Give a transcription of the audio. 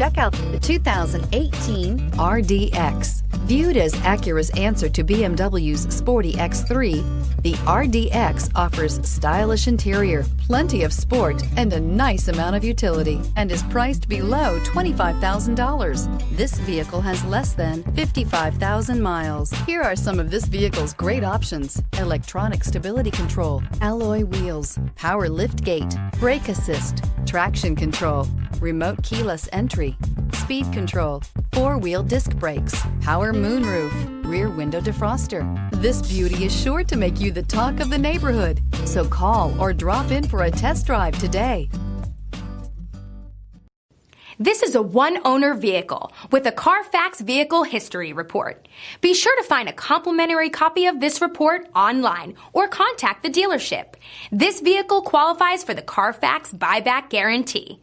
Check out the 2018 RDX. Viewed as Acura's answer to BMW's sporty X3, the RDX offers stylish interior, plenty of sport, and a nice amount of utility, and is priced below $25,000. This vehicle has less than 55,000 miles. Here are some of this vehicle's great options: electronic stability control, alloy wheels, power liftgate, brake assist, traction control, remote keyless entry, speed control, four-wheel disc brakes, power moonroof, rear window defroster. This beauty is sure to make you the talk of the neighborhood. So call or drop in for a test drive today. This is a one-owner vehicle with a Carfax Vehicle History Report. Be sure to find a complimentary copy of this report online or contact the dealership. This vehicle qualifies for the Carfax Buyback Guarantee.